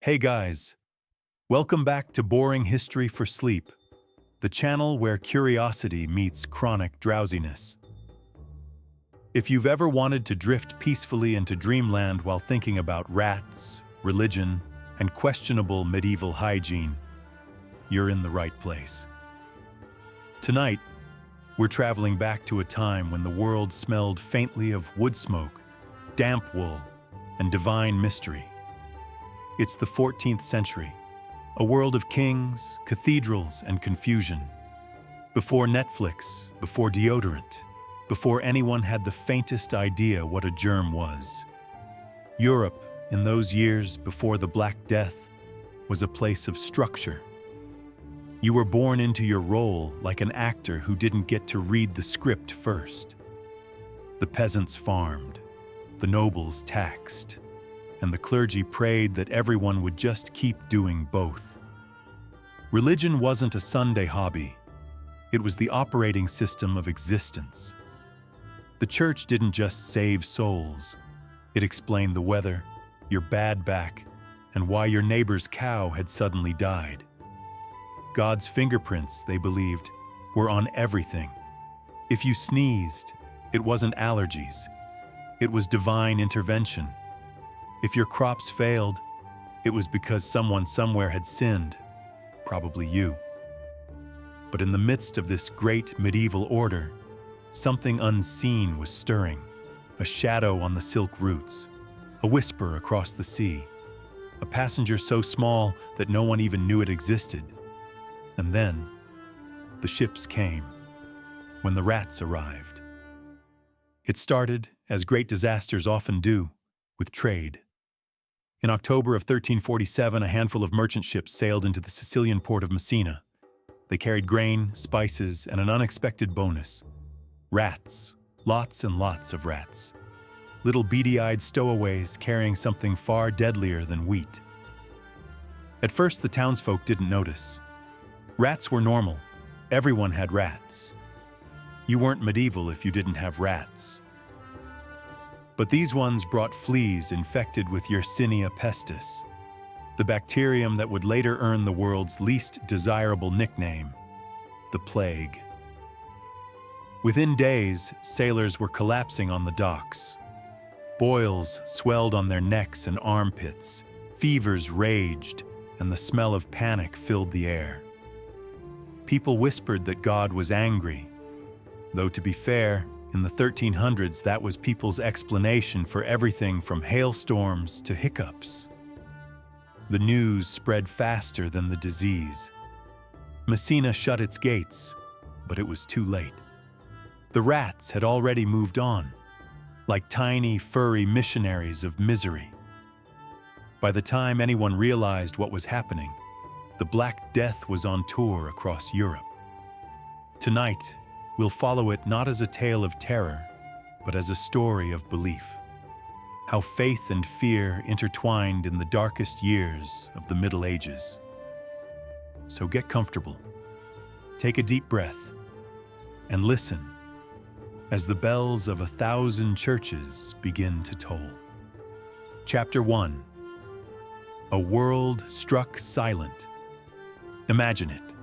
Hey guys, welcome back to Boring History for Sleep, the channel where curiosity meets chronic drowsiness. If you've ever wanted to drift peacefully into dreamland while thinking about rats, religion, and questionable medieval hygiene, you're in the right place. Tonight, we're traveling back to a time when the world smelled faintly of wood smoke, damp wool, and divine mystery. It's the 14th century, a world of kings, cathedrals, and confusion. Before Netflix, before deodorant, before anyone had the faintest idea what a germ was. Europe, in those years before the Black Death, was a place of structure. You were born into your role like an actor who didn't get to read the script first. The peasants farmed, the nobles taxed, and the clergy prayed that everyone would just keep doing both. Religion wasn't a Sunday hobby. It was the operating system of existence. The church didn't just save souls. It explained the weather, your bad back, and why your neighbor's cow had suddenly died. God's fingerprints, they believed, were on everything. If you sneezed, it wasn't allergies. It was divine intervention. If your crops failed, it was because someone somewhere had sinned, probably you. But in the midst of this great medieval order, something unseen was stirring, a shadow on the silk routes, a whisper across the sea, a passenger so small that no one even knew it existed. And then, the ships came, when the rats arrived. It started, as great disasters often do, with trade. In October of 1347, a handful of merchant ships sailed into the Sicilian port of Messina. They carried grain, spices, and an unexpected bonus: rats, lots and lots of rats. Little beady-eyed stowaways carrying something far deadlier than wheat. At first, the townsfolk didn't notice. Rats were normal. Everyone had rats. You weren't medieval if you didn't have rats. But these ones brought fleas infected with Yersinia pestis, the bacterium that would later earn the world's least desirable nickname, the plague. Within days, sailors were collapsing on the docks. Boils swelled on their necks and armpits, fevers raged, and the smell of panic filled the air. People whispered that God was angry, though to be fair, in the 1300s, that was people's explanation for everything from hailstorms to hiccups. The news spread faster than the disease. Messina shut its gates, but it was too late. The rats had already moved on, like tiny, furry missionaries of misery. By the time anyone realized what was happening, the Black Death was on tour across Europe. Tonight, we'll follow it not as a tale of terror, but as a story of belief. How faith and fear intertwined in the darkest years of the Middle Ages. So get comfortable, take a deep breath, and listen as the bells of 1,000 churches begin to toll. Chapter 1. A world struck silent. Imagine it.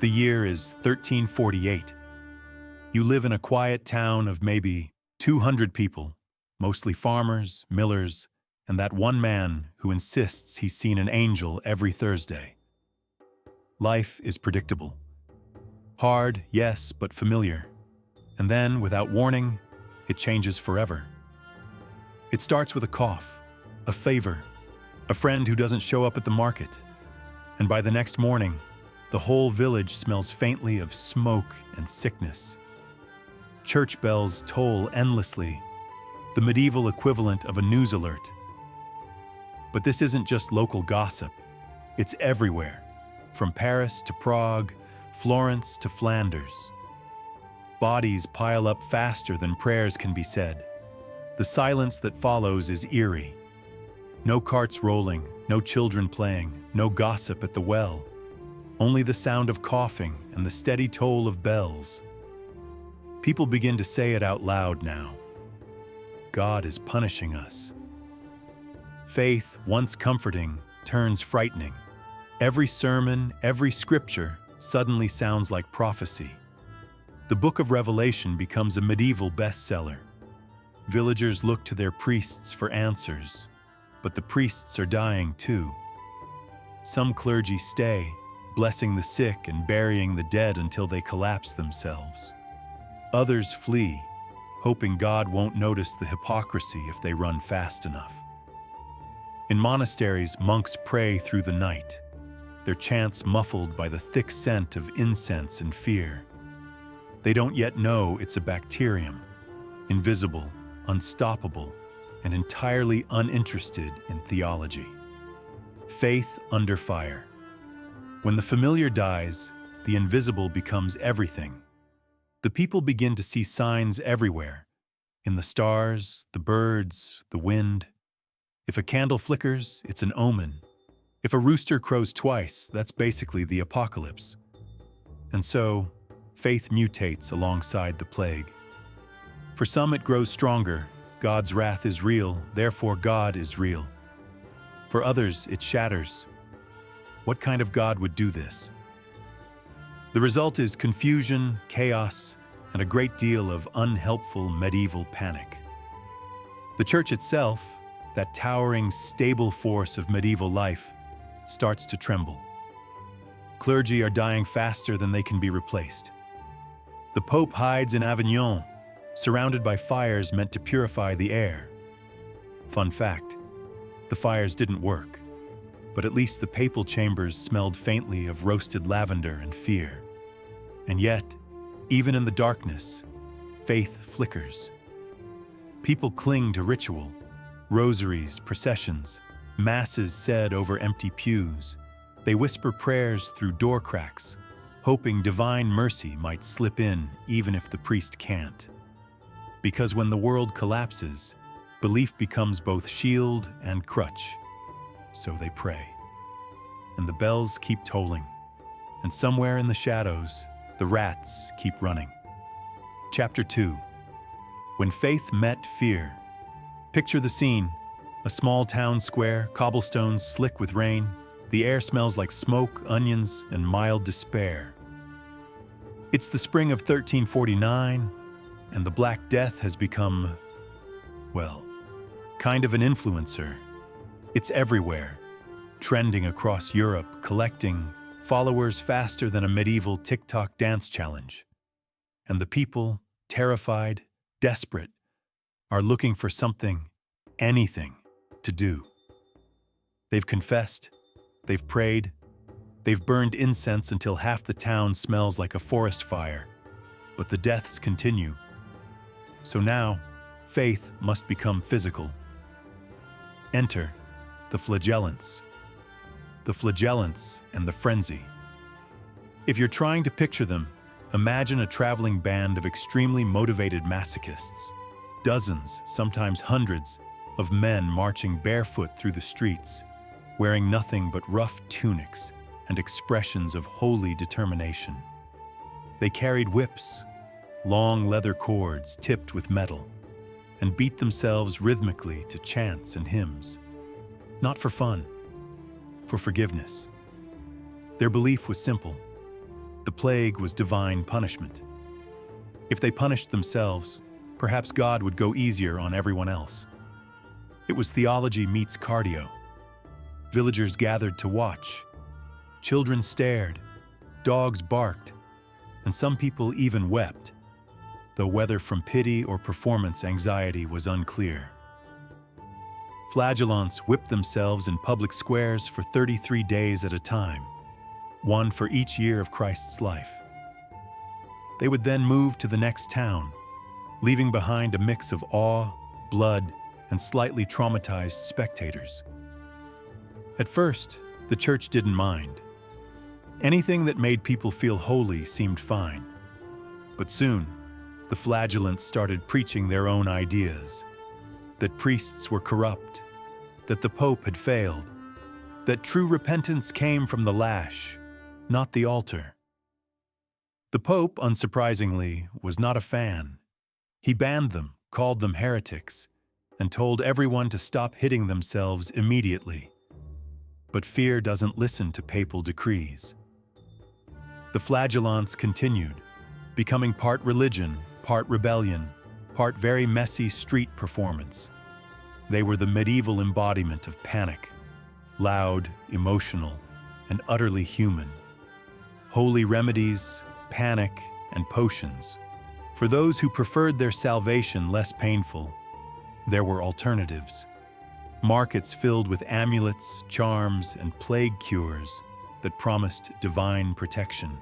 The year is 1348. You live in a quiet town of maybe 200 people, mostly farmers, millers, and that one man who insists he's seen an angel every Thursday. Life is predictable. Hard, yes, but familiar. And then, without warning, it changes forever. It starts with a cough, a favor, a friend who doesn't show up at the market. And by the next morning, the whole village smells faintly of smoke and sickness. Church bells toll endlessly, the medieval equivalent of a news alert. But this isn't just local gossip. It's everywhere, from Paris to Prague, Florence to Flanders. Bodies pile up faster than prayers can be said. The silence that follows is eerie. No carts rolling, no children playing, no gossip at the well. Only the sound of coughing and the steady toll of bells. People begin to say it out loud now. God is punishing us. Faith, once comforting, turns frightening. Every sermon, every scripture suddenly sounds like prophecy. The Book of Revelation becomes a medieval bestseller. Villagers look to their priests for answers, but the priests are dying too. Some clergy stay, blessing the sick and burying the dead until they collapse themselves. Others flee, hoping God won't notice the hypocrisy if they run fast enough. In monasteries, monks pray through the night, their chants muffled by the thick scent of incense and fear. They don't yet know it's a bacterium, invisible, unstoppable, and entirely uninterested in theology. Faith under fire. When the familiar dies, the invisible becomes everything. The people begin to see signs everywhere, in the stars, the birds, the wind. If a candle flickers, it's an omen. If a rooster crows twice, that's basically the apocalypse. And so, faith mutates alongside the plague. For some it grows stronger. God's wrath is real, therefore God is real. For others, it shatters. What kind of God would do this? The result is confusion, chaos, and a great deal of unhelpful medieval panic. The church itself, that towering, stable force of medieval life, starts to tremble. Clergy are dying faster than they can be replaced. The Pope hides in Avignon, surrounded by fires meant to purify the air. Fun fact, the fires didn't work, but at least the papal chambers smelled faintly of roasted lavender and fear. And yet, even in the darkness, faith flickers. People cling to ritual, rosaries, processions, masses said over empty pews. They whisper prayers through door cracks, hoping divine mercy might slip in even if the priest can't. Because when the world collapses, belief becomes both shield and crutch. So they pray. And the bells keep tolling. And somewhere in the shadows, the rats keep running. Chapter 2. When faith met fear. Picture the scene. A small town square, cobblestones slick with rain. The air smells like smoke, onions, and mild despair. It's the spring of 1349, and the Black Death has become, well, kind of an influencer. It's everywhere, trending across Europe, collecting followers faster than a medieval TikTok dance challenge. And the people, terrified, desperate, are looking for something, anything, to do. They've confessed, they've prayed, they've burned incense until half the town smells like a forest fire, but the deaths continue. So now, faith must become physical. Enter the flagellants. The flagellants and the frenzy. If you're trying to picture them, imagine a traveling band of extremely motivated masochists. Dozens, sometimes hundreds, of men marching barefoot through the streets, wearing nothing but rough tunics and expressions of holy determination. They carried whips, long leather cords tipped with metal, and beat themselves rhythmically to chants and hymns. Not for fun, for forgiveness. Their belief was simple. The plague was divine punishment. If they punished themselves, perhaps God would go easier on everyone else. It was theology meets cardio. Villagers gathered to watch. Children stared, dogs barked, and some people even wept, though whether from pity or performance anxiety was unclear. Flagellants whipped themselves in public squares for 33 days at a time, one for each year of Christ's life. They would then move to the next town, leaving behind a mix of awe, blood, and slightly traumatized spectators. At first, the church didn't mind. Anything that made people feel holy seemed fine. But soon, the flagellants started preaching their own ideas, that priests were corrupt, that the Pope had failed, that true repentance came from the lash, not the altar. The Pope, unsurprisingly, was not a fan. He banned them, called them heretics, and told everyone to stop hitting themselves immediately. But fear doesn't listen to papal decrees. The flagellants continued, becoming part religion, part rebellion, part very messy street performance. They were the medieval embodiment of panic, loud, emotional, and utterly human. Holy remedies, panic, and potions. For those who preferred their salvation less painful, there were alternatives. Markets filled with amulets, charms, and plague cures that promised divine protection.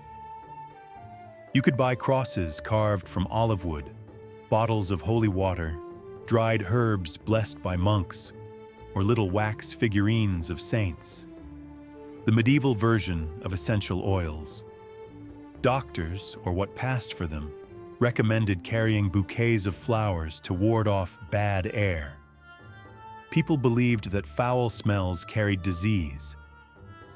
You could buy crosses carved from olive wood, bottles of holy water, dried herbs blessed by monks, or little wax figurines of saints. The medieval version of essential oils. Doctors, or what passed for them, recommended carrying bouquets of flowers to ward off bad air. People believed that foul smells carried disease,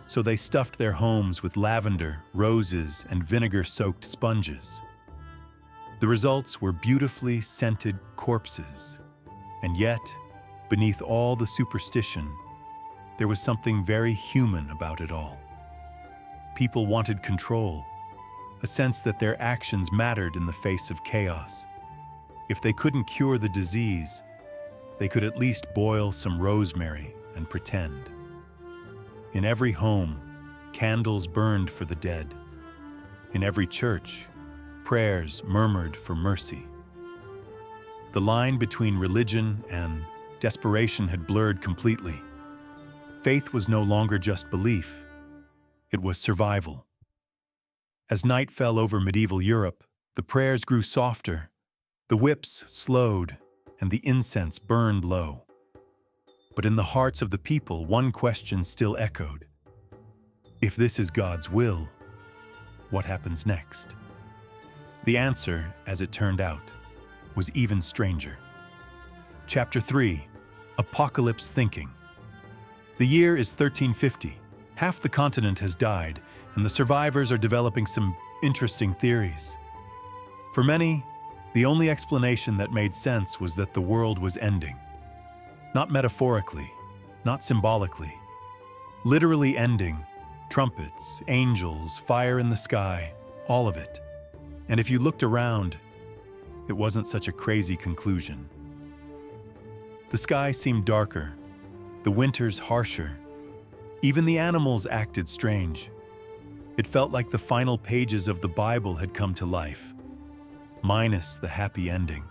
so they stuffed their homes with lavender, roses, and vinegar-soaked sponges. The results were beautifully scented corpses, and yet, beneath all the superstition, there was something very human about it all. People wanted control, a sense that their actions mattered in the face of chaos. If they couldn't cure the disease, they could at least boil some rosemary and pretend. In every home, candles burned for the dead. In every church, prayers murmured for mercy. The line between religion and desperation had blurred completely. Faith was no longer just belief, it was survival. As night fell over medieval Europe, the prayers grew softer, the whips slowed, and the incense burned low. But in the hearts of the people, one question still echoed. If this is God's will, what happens next? The answer, as it turned out, was even stranger. Chapter 3. Apocalypse Thinking. The year is 1350. Half the continent has died, and the survivors are developing some interesting theories. For many, the only explanation that made sense was that the world was ending. Not metaphorically, not symbolically. Literally ending. Trumpets, angels, fire in the sky, all of it. And if you looked around, it wasn't such a crazy conclusion. The sky seemed darker, the winters harsher. Even the animals acted strange. It felt like the final pages of the Bible had come to life, minus the happy ending.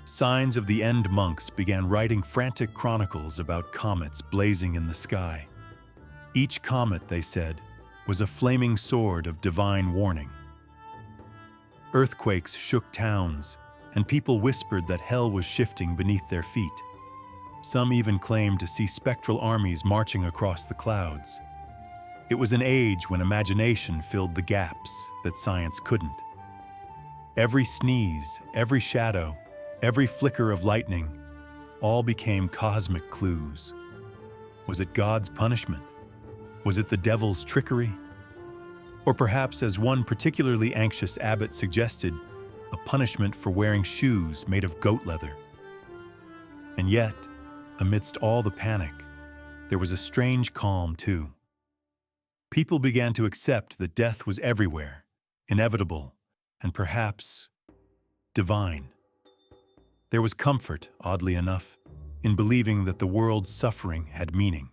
Signs of the End monks began writing frantic chronicles about comets blazing in the sky. Each comet, they said, was a flaming sword of divine warning. Earthquakes shook towns, and people whispered that hell was shifting beneath their feet. Some even claimed to see spectral armies marching across the clouds. It was an age when imagination filled the gaps that science couldn't. Every sneeze, every shadow, every flicker of lightning, all became cosmic clues. Was it God's punishment? Was it the devil's trickery? Or perhaps, as one particularly anxious abbot suggested, a punishment for wearing shoes made of goat leather. And yet, amidst all the panic, there was a strange calm too. People began to accept that death was everywhere, inevitable, and perhaps divine. There was comfort, oddly enough, in believing that the world's suffering had meaning.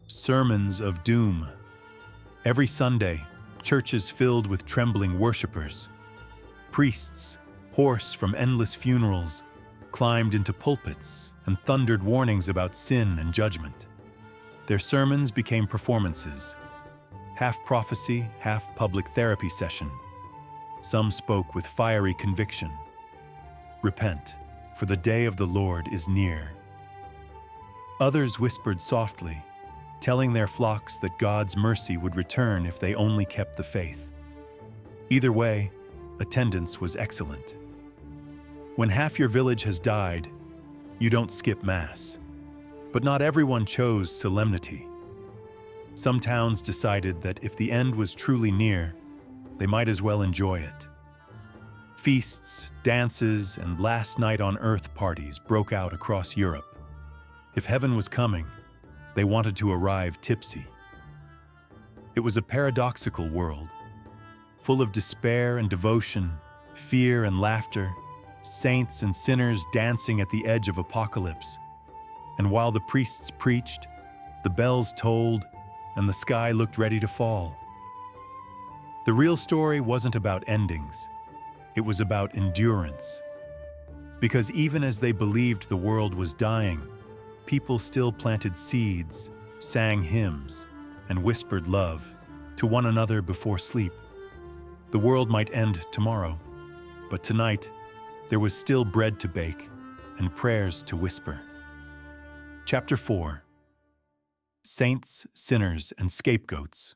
Sermons of doom. Every Sunday, churches filled with trembling worshipers. Priests, hoarse from endless funerals, climbed into pulpits and thundered warnings about sin and judgment. Their sermons became performances, half prophecy, half public therapy session. Some spoke with fiery conviction. Repent, for the day of the Lord is near. Others whispered softly, telling their flocks that God's mercy would return if they only kept the faith. Either way, attendance was excellent. When half your village has died, you don't skip Mass. But not everyone chose solemnity. Some towns decided that if the end was truly near, they might as well enjoy it. Feasts, dances, and last night on earth parties broke out across Europe. If heaven was coming, They wanted to arrive tipsy. It was a paradoxical world, full of despair and devotion, fear and laughter, saints and sinners dancing at the edge of apocalypse. And while the priests preached, the bells tolled, and the sky looked ready to fall. The real story wasn't about endings. It was about endurance. Because even as they believed the world was dying, people still planted seeds, sang hymns, and whispered love to one another before sleep. The world might end tomorrow, but tonight there was still bread to bake and prayers to whisper. Chapter 4. Saints, Sinners, and Scapegoats.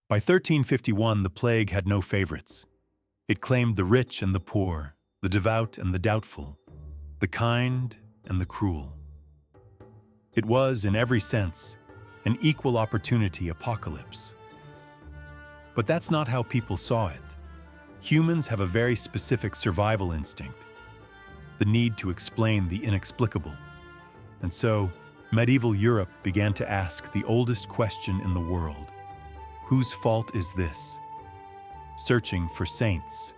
By 1351, the plague had no favorites. It claimed the rich and the poor, the devout and the doubtful, the kind and the cruel. It was, in every sense, an equal opportunity apocalypse. But that's not how people saw it. Humans have a very specific survival instinct, the need to explain the inexplicable. And so, medieval Europe began to ask the oldest question in the world: whose fault is this? Searching for saints.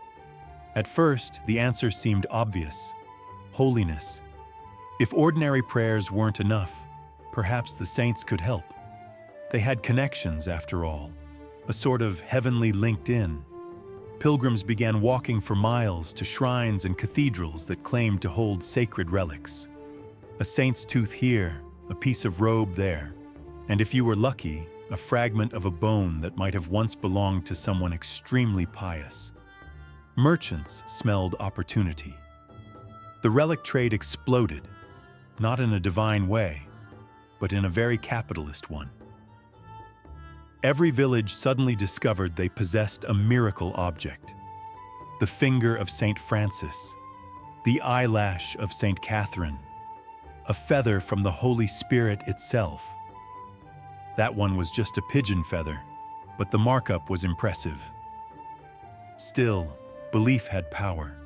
At first, the answer seemed obvious: holiness. If ordinary prayers weren't enough, perhaps the saints could help. They had connections, after all, a sort of heavenly LinkedIn. Pilgrims began walking for miles to shrines and cathedrals that claimed to hold sacred relics. A saint's tooth here, a piece of robe there, and if you were lucky, a fragment of a bone that might have once belonged to someone extremely pious. Merchants smelled opportunity. The relic trade exploded, not in a divine way, but in a very capitalist one. Every village suddenly discovered they possessed a miracle object: the finger of St. Francis, the eyelash of St. Catherine, a feather from the Holy Spirit itself. That one was just a pigeon feather, but the markup was impressive. Still, belief had power.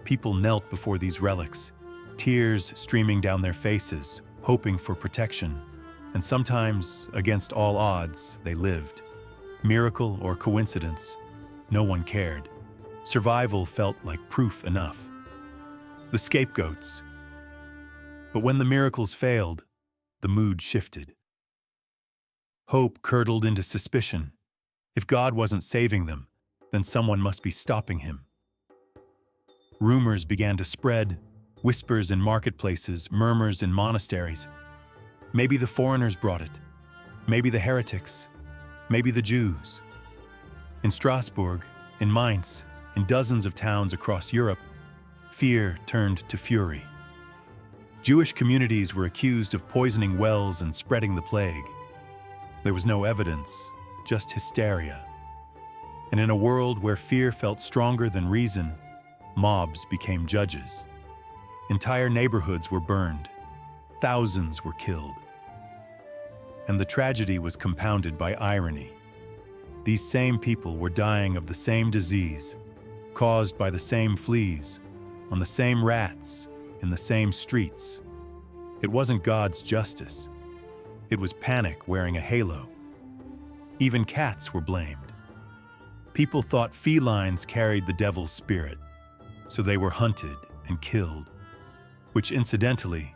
People knelt before these relics, tears streaming down their faces, hoping for protection. And sometimes, against all odds, they lived. Miracle or coincidence, no one cared. Survival felt like proof enough. The scapegoats. But when the miracles failed, the mood shifted. Hope curdled into suspicion. If God wasn't saving them, then someone must be stopping him. Rumors began to spread, whispers in marketplaces, murmurs in monasteries. Maybe the foreigners brought it. Maybe the heretics. Maybe the Jews. In Strasbourg, in Mainz, in dozens of towns across Europe, fear turned to fury. Jewish communities were accused of poisoning wells and spreading the plague. There was no evidence, just hysteria. And in a world where fear felt stronger than reason, mobs became judges. Entire neighborhoods were burned. Thousands were killed. And the tragedy was compounded by irony. These same people were dying of the same disease, caused by the same fleas, on the same rats, in the same streets. It wasn't God's justice. It was panic wearing a halo. Even cats were blamed. People thought felines carried the devil's spirit, so they were hunted and killed, which incidentally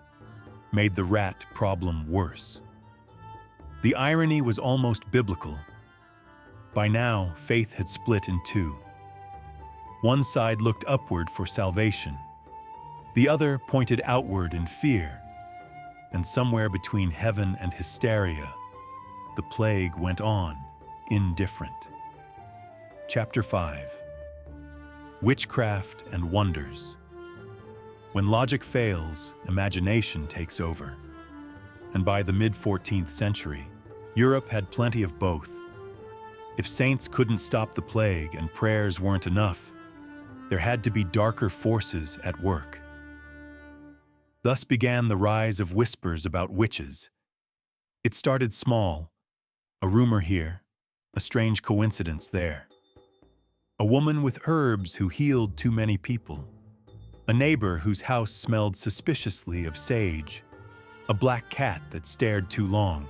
made the rat problem worse. The irony was almost biblical. By now, faith had split in two. One side looked upward for salvation. The other pointed outward in fear. And somewhere between heaven and hysteria, the plague went on, indifferent. Chapter 5. Witchcraft and Wonders. When logic fails, imagination takes over. And by the mid-14th century, Europe had plenty of both. If saints couldn't stop the plague and prayers weren't enough, there had to be darker forces at work. Thus began the rise of whispers about witches. It started small, a rumor here, a strange coincidence there. A woman with herbs who healed too many people. A neighbor whose house smelled suspiciously of sage. a black cat that stared too long.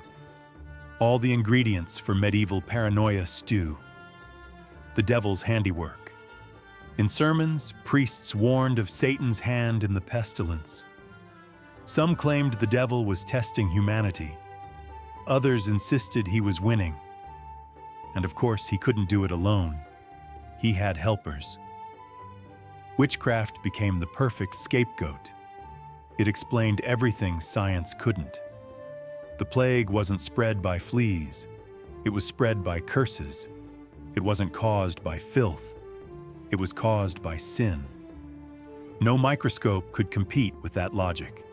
All the ingredients for medieval paranoia stew. The devil's handiwork. In sermons, priests warned of Satan's hand in the pestilence. Some claimed the devil was testing humanity. Others insisted he was winning. And of course, he couldn't do it alone. He had helpers. Witchcraft became the perfect scapegoat. It explained everything science couldn't. The plague wasn't spread by fleas. It was spread by curses. It wasn't caused by filth. It was caused by sin. No microscope could compete with that logic.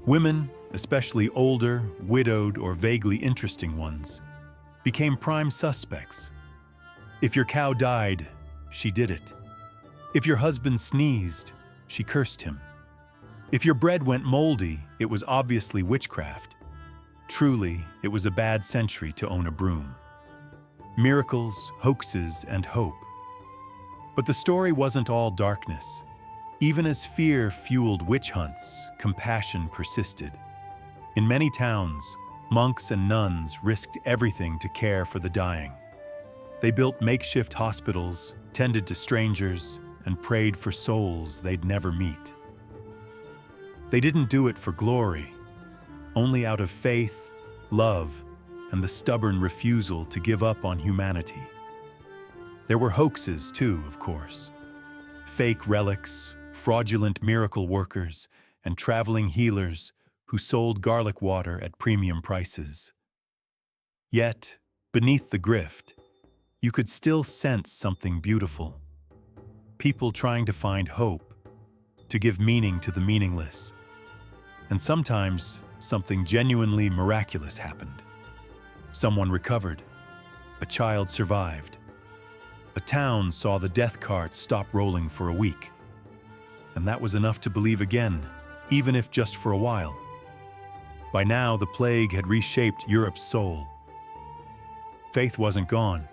Women, especially older, widowed, or vaguely interesting ones, became prime suspects. If your cow died, she did it. If your husband sneezed, she cursed him. If your bread went moldy, it was obviously witchcraft. Truly, it was a bad century to own a broom. Miracles, hoaxes, and hope. But the story wasn't all darkness. Even as fear fueled witch hunts, compassion persisted. In many towns, monks and nuns risked everything to care for the dying. They built makeshift hospitals, tended to strangers, and prayed for souls they'd never meet. They didn't do it for glory, only out of faith, love, and the stubborn refusal to give up on humanity. There were hoaxes too, of course. Fake relics, fraudulent miracle workers, and traveling healers who sold garlic water at premium prices. Yet, beneath the grift, you could still sense something beautiful. People trying to find hope, to give meaning to the meaningless. And sometimes, something genuinely miraculous happened. Someone recovered. A child survived. A town saw the death cart stop rolling for a week. And that was enough to believe again, even if just for a while. By now, the plague had reshaped Europe's soul. Faith wasn't gone.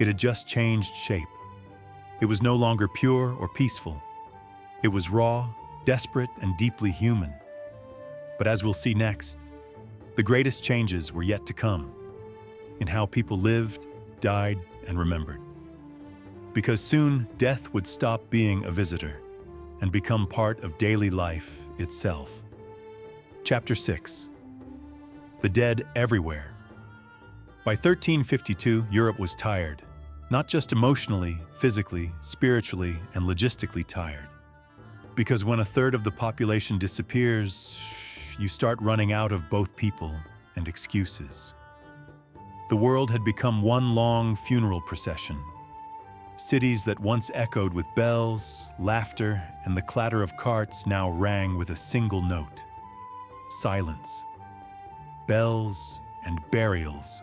It had just changed shape. It was no longer pure or peaceful. It was raw, desperate, and deeply human. But as we'll see next, the greatest changes were yet to come in how people lived, died, and remembered. Because soon, death would stop being a visitor and become part of daily life itself. Chapter 6. The Dead Everywhere. By 1352, Europe was tired, not just emotionally, physically, spiritually, and logistically tired. Because when a third of the population disappears, you start running out of both people and excuses. The world had become one long funeral procession. Cities that once echoed with bells, laughter, and the clatter of carts now rang with a single note. Silence. Bells and burials.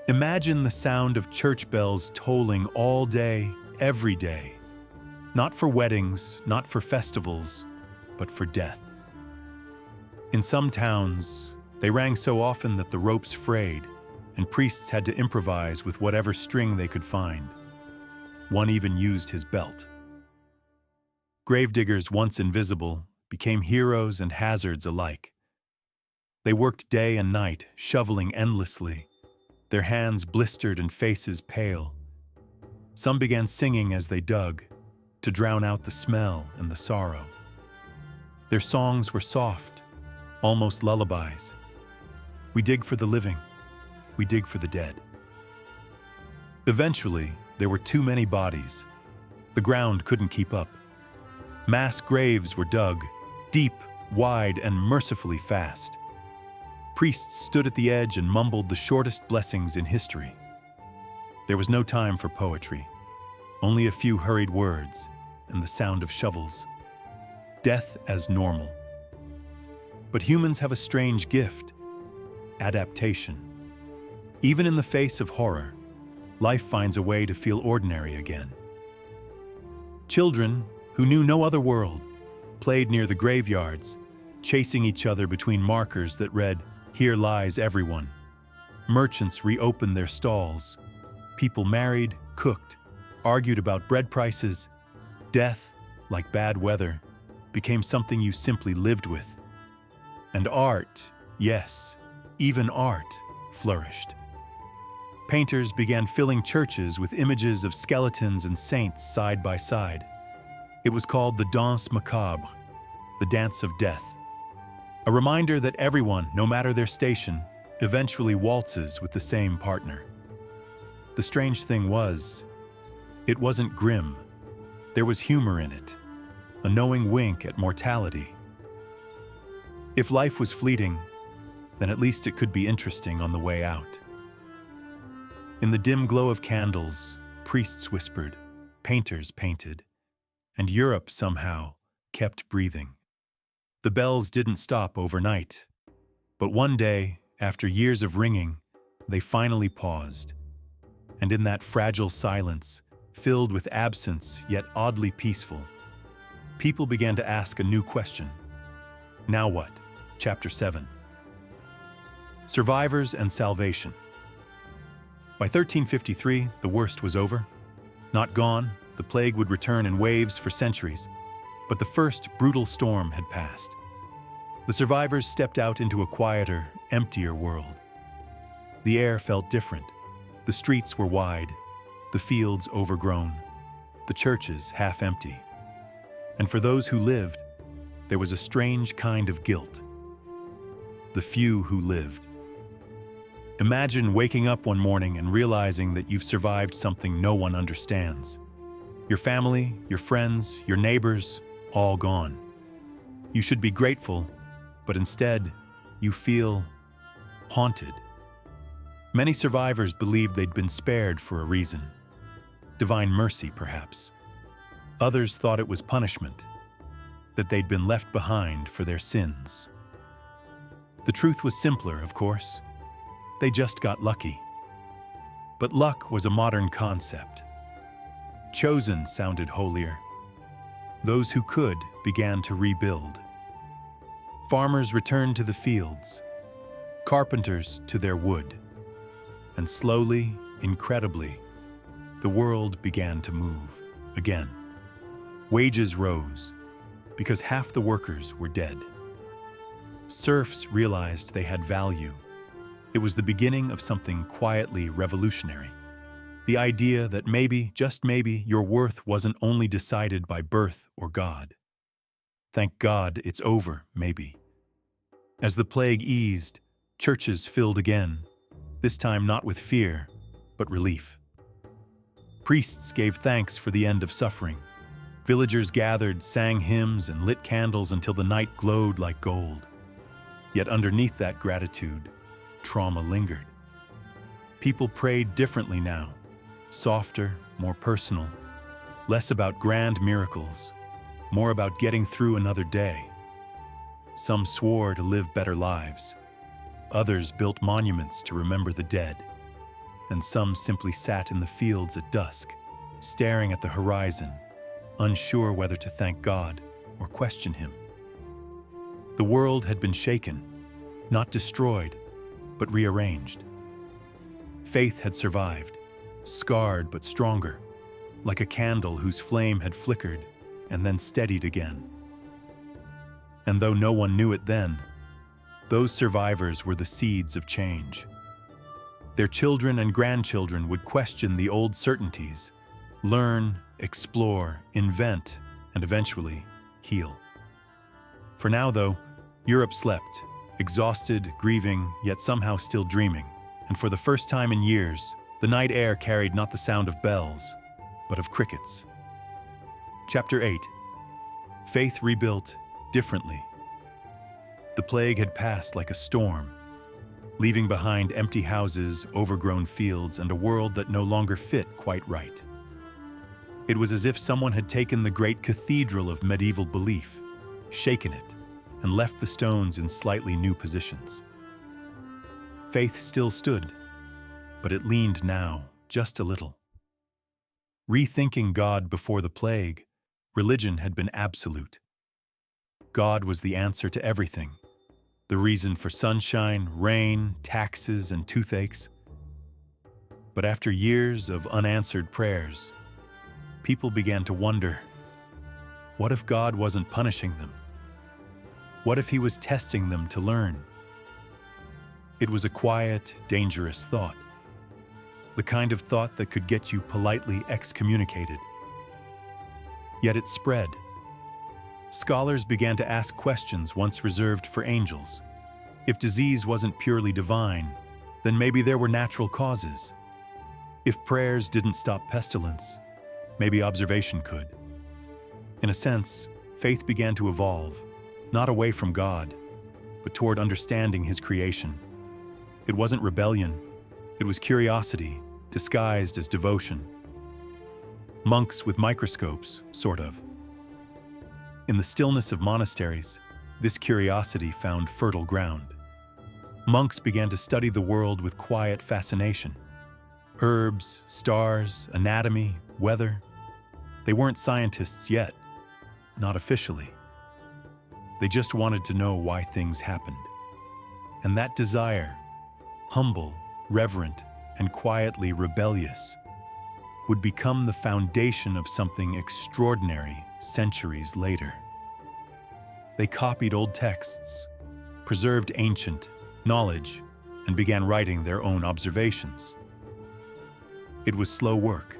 Imagine the sound of church bells tolling all day, every day. Not for weddings, not for festivals, but for death. In some towns, they rang so often that the ropes frayed, and priests had to improvise with whatever string they could find. One even used his belt. Gravediggers, once invisible, became heroes and hazards alike. They worked day and night, shoveling endlessly, their hands blistered and faces pale. Some began singing as they dug, to drown out the smell and the sorrow. Their songs were soft, almost lullabies. We dig for the living, we dig for the dead. Eventually, there were too many bodies. The ground couldn't keep up. Mass graves were dug, deep, wide, and mercifully fast. Priests stood at the edge and mumbled the shortest blessings in history. There was no time for poetry, only a few hurried words and the sound of shovels. Death as normal. But humans have a strange gift: adaptation. Even in the face of horror, life finds a way to feel ordinary again. Children, who knew no other world, played near the graveyards, chasing each other between markers that read, "Here lies everyone." Merchants reopened their stalls. People married, cooked, argued about bread prices. Death, like bad weather, became something you simply lived with. And art, yes, even art, flourished. Painters began filling churches with images of skeletons and saints side by side. It was called the danse macabre, the dance of death, a reminder that everyone, no matter their station, eventually waltzes with the same partner. The strange thing was, it wasn't grim. There was humor in it, a knowing wink at mortality. If life was fleeting, then at least it could be interesting on the way out. In the dim glow of candles, priests whispered, painters painted, and Europe somehow kept breathing. The bells didn't stop overnight, but one day, after years of ringing, they finally paused. And in that fragile silence, filled with absence yet oddly peaceful, people began to ask a new question. Now what? Chapter 7. Survivors and Salvation. By 1353, the worst was over. Not gone, the plague would return in waves for centuries, but the first brutal storm had passed. The survivors stepped out into a quieter, emptier world. The air felt different. The streets were wide, the fields overgrown, the churches half empty. And for those who lived, there was a strange kind of guilt. The few who lived. Imagine waking up one morning and realizing that you've survived something no one understands. Your family, your friends, your neighbors, all gone. You should be grateful, but instead, you feel haunted. Many survivors believed they'd been spared for a reason. Divine mercy, perhaps. Others thought it was punishment, that they'd been left behind for their sins. The truth was simpler, of course. They just got lucky. But luck was a modern concept. Chosen sounded holier. Those who could began to rebuild. Farmers returned to the fields, carpenters to their wood, and slowly, incredibly, the world began to move again. Wages rose because half the workers were dead. Serfs realized they had value. It was the beginning of something quietly revolutionary. The idea that maybe, just maybe, your worth wasn't only decided by birth or God. Thank God it's over, maybe. As the plague eased, churches filled again, this time not with fear, but relief. Priests gave thanks for the end of suffering. Villagers gathered, sang hymns, and lit candles until the night glowed like gold. Yet underneath that gratitude, trauma lingered. People prayed differently now, softer, more personal, less about grand miracles, more about getting through another day. Some swore to live better lives. Others built monuments to remember the dead. And some simply sat in the fields at dusk, staring at the horizon, unsure whether to thank God or question Him. The world had been shaken, not destroyed, but rearranged. Faith had survived, scarred but stronger, like a candle whose flame had flickered and then steadied again. And though no one knew it then, those survivors were the seeds of change. Their children and grandchildren would question the old certainties, learn, explore, invent, and eventually heal. For now, though, Europe slept, exhausted, grieving, yet somehow still dreaming. And for the first time in years, the night air carried not the sound of bells, but of crickets. Chapter 8. Faith rebuilt differently. The plague had passed like a storm, leaving behind empty houses, overgrown fields, and a world that no longer fit quite right. It was as if someone had taken the great cathedral of medieval belief, shaken it, and left the stones in slightly new positions. Faith still stood, but it leaned now just a little. Rethinking God before the plague, religion had been absolute. God was the answer to everything, the reason for sunshine, rain, taxes, and toothaches. But after years of unanswered prayers, people began to wonder, what if God wasn't punishing them? What if he was testing them to learn? It was a quiet, dangerous thought. The kind of thought that could get you politely excommunicated. Yet it spread. Scholars began to ask questions once reserved for angels. If disease wasn't purely divine, then maybe there were natural causes. If prayers didn't stop pestilence, maybe observation could. In a sense, faith began to evolve, not away from God, but toward understanding His creation. It wasn't rebellion, it was curiosity, disguised as devotion. Monks with microscopes, sort of. In the stillness of monasteries, this curiosity found fertile ground. Monks began to study the world with quiet fascination. Herbs, stars, anatomy, weather. They weren't scientists yet, not officially. They just wanted to know why things happened. And that desire, humble, reverent, and quietly rebellious, would become the foundation of something extraordinary centuries later. They copied old texts, preserved ancient knowledge, and began writing their own observations. It was slow work,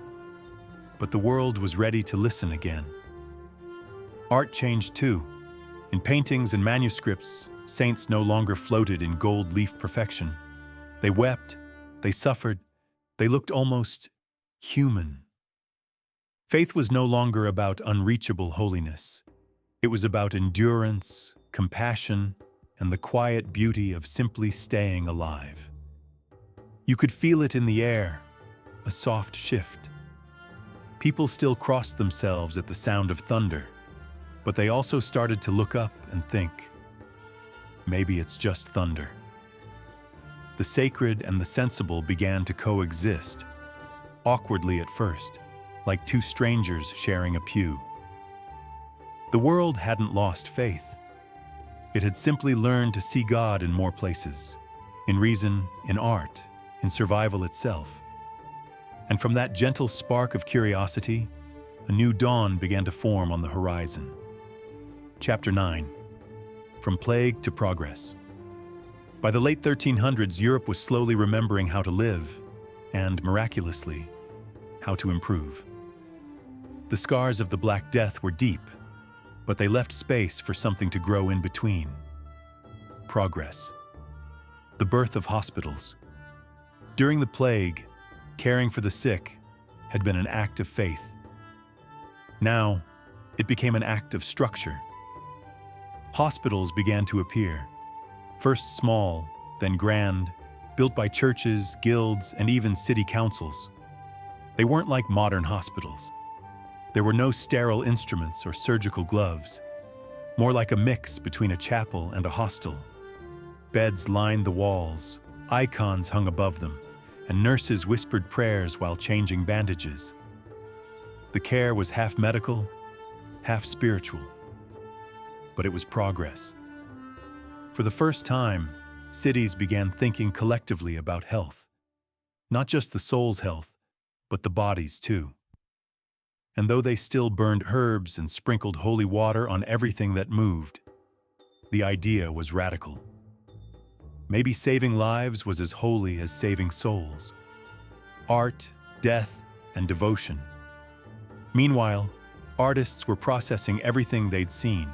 but the world was ready to listen again. Art changed too. In paintings and manuscripts, saints no longer floated in gold leaf perfection. They wept, they suffered, they looked almost human. Faith was no longer about unreachable holiness. It was about endurance, compassion, and the quiet beauty of simply staying alive. You could feel it in the air, a soft shift. People still crossed themselves at the sound of thunder, but they also started to look up and think, maybe it's just thunder. The sacred and the sensible began to coexist, awkwardly at first, like two strangers sharing a pew. The world hadn't lost faith. It had simply learned to see God in more places, in reason, in art, in survival itself. And from that gentle spark of curiosity, a new dawn began to form on the horizon. Chapter 9. From Plague to Progress. By the late 1300s, Europe was slowly remembering how to live, and, miraculously, how to improve. The scars of the Black Death were deep, but they left space for something to grow in between. Progress. The birth of hospitals. During the plague, caring for the sick had been an act of faith. Now, it became an act of structure. Hospitals began to appear, first small, then grand, built by churches, guilds, and even city councils. They weren't like modern hospitals. There were no sterile instruments or surgical gloves, more like a mix between a chapel and a hostel. Beds lined the walls, icons hung above them, and nurses whispered prayers while changing bandages. The care was half medical, half spiritual. But it was progress. For the first time, cities began thinking collectively about health. Not just the soul's health, but the body's too. And though they still burned herbs and sprinkled holy water on everything that moved, the idea was radical. Maybe saving lives was as holy as saving souls. Art, death, and devotion. Meanwhile, artists were processing everything they'd seen.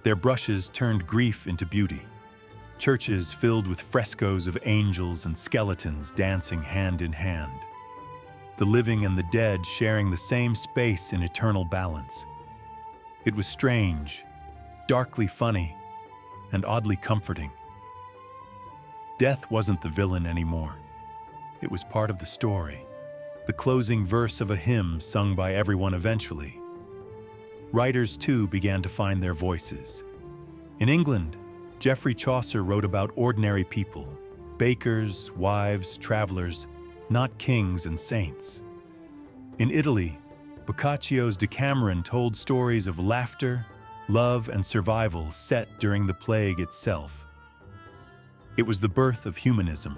Their brushes turned grief into beauty. Churches filled with frescoes of angels and skeletons dancing hand in hand. The living and the dead sharing the same space in eternal balance. It was strange, darkly funny, and oddly comforting. Death wasn't the villain anymore. It was part of the story, the closing verse of a hymn sung by everyone eventually. Writers, too, began to find their voices. In England, Geoffrey Chaucer wrote about ordinary people, bakers, wives, travelers, not kings and saints. In Italy, Boccaccio's Decameron told stories of laughter, love, and survival set during the plague itself. It was the birth of humanism,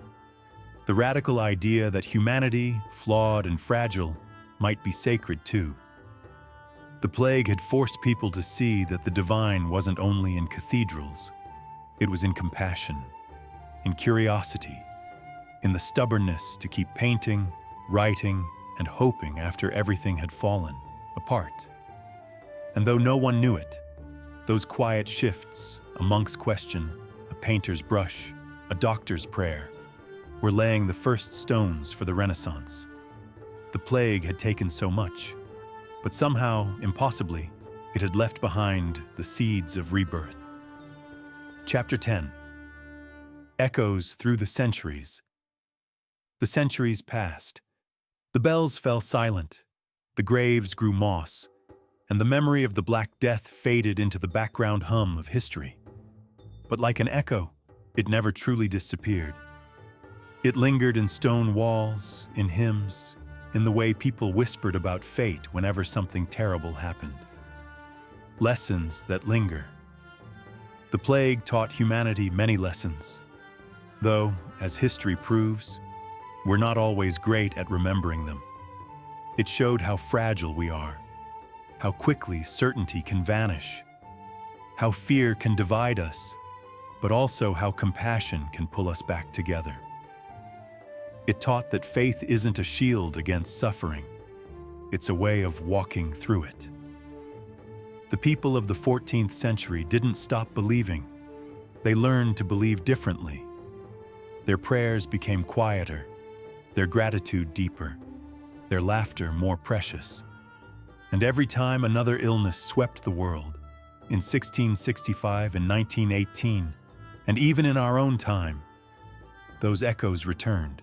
the radical idea that humanity, flawed and fragile, might be sacred too. The plague had forced people to see that the divine wasn't only in cathedrals. It was in compassion, in curiosity, in the stubbornness to keep painting, writing, and hoping after everything had fallen apart. And though no one knew it, those quiet shifts, a monk's question, a painter's brush, a doctor's prayer, were laying the first stones for the Renaissance. The plague had taken so much, but somehow, impossibly, it had left behind the seeds of rebirth. Chapter 10. Echoes through the centuries. The centuries passed. The bells fell silent, the graves grew moss, and the memory of the Black Death faded into the background hum of history. But like an echo, it never truly disappeared. It lingered in stone walls, in hymns, in the way people whispered about fate whenever something terrible happened. Lessons that linger. The plague taught humanity many lessons, though, as history proves, we're not always great at remembering them. It showed how fragile we are, how quickly certainty can vanish, how fear can divide us, but also how compassion can pull us back together. It taught that faith isn't a shield against suffering. It's a way of walking through it. The people of the 14th century didn't stop believing. They learned to believe differently. Their prayers became quieter, their gratitude deeper, their laughter more precious. And every time another illness swept the world, in 1665 and 1918, and even in our own time, those echoes returned.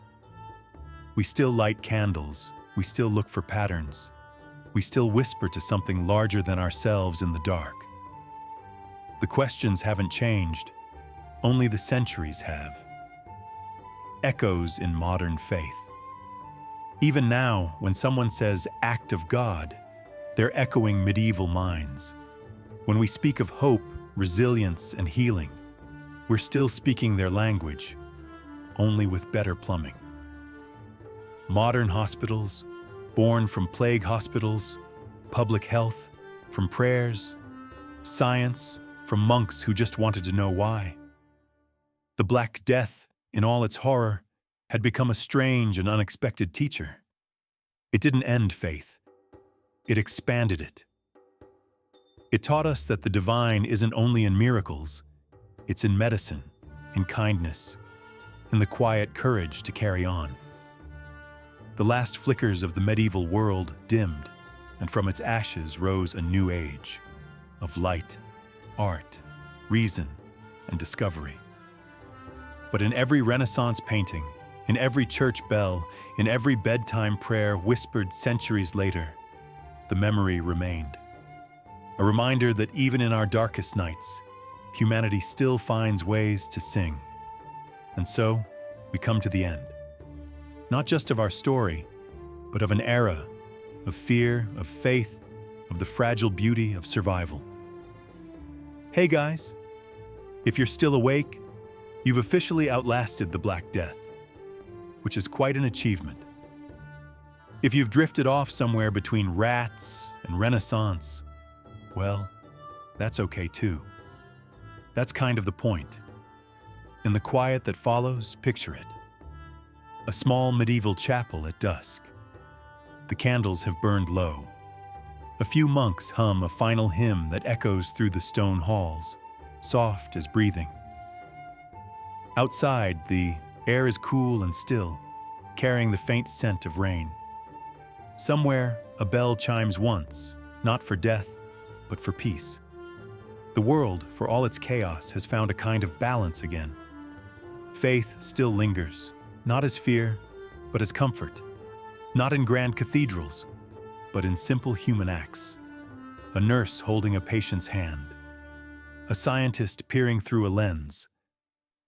We still light candles, we still look for patterns, we still whisper to something larger than ourselves in the dark. The questions haven't changed, only the centuries have. Echoes in modern faith. Even now, when someone says act of God, they're echoing medieval minds. When we speak of hope, resilience, and healing, we're still speaking their language, only with better plumbing. Modern hospitals, born from plague hospitals, public health, from prayers, science, from monks who just wanted to know why. The Black Death, in all its horror, had become a strange and unexpected teacher. It didn't end faith. It expanded it. It taught us that the divine isn't only in miracles, it's in medicine, in kindness, in the quiet courage to carry on. The last flickers of the medieval world dimmed, and from its ashes rose a new age of light, art, reason, and discovery. But in every Renaissance painting, in every church bell, in every bedtime prayer whispered centuries later, the memory remained. A reminder that even in our darkest nights, humanity still finds ways to sing. And so, we come to the end. Not just of our story, but of an era, of fear, of faith, of the fragile beauty of survival. Hey guys, if you're still awake, you've officially outlasted the Black Death, which is quite an achievement. If you've drifted off somewhere between rats and Renaissance, well, that's okay too. That's kind of the point. In the quiet that follows, picture it. A small medieval chapel at dusk. The candles have burned low. A few monks hum a final hymn that echoes through the stone halls, soft as breathing. Outside, the air is cool and still, carrying the faint scent of rain. Somewhere, a bell chimes once, not for death, but for peace. The world, for all its chaos, has found a kind of balance again. Faith still lingers, not as fear, but as comfort. Not in grand cathedrals, but in simple human acts. A nurse holding a patient's hand. A scientist peering through a lens.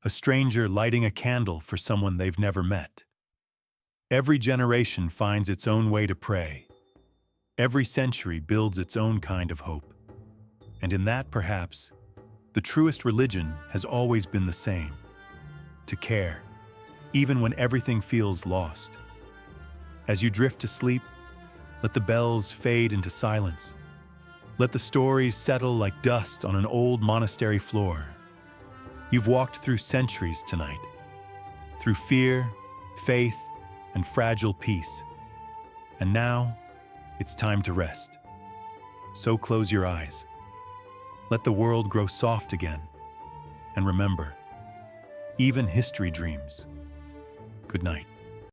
A stranger lighting a candle for someone they've never met. Every generation finds its own way to pray. Every century builds its own kind of hope. And in that, perhaps, the truest religion has always been the same. To care, even when everything feels lost. As you drift to sleep, let the bells fade into silence. Let the stories settle like dust on an old monastery floor. You've walked through centuries tonight, through fear, faith, and fragile peace. And now, it's time to rest. So close your eyes. Let the world grow soft again. And remember, even history dreams. Good night.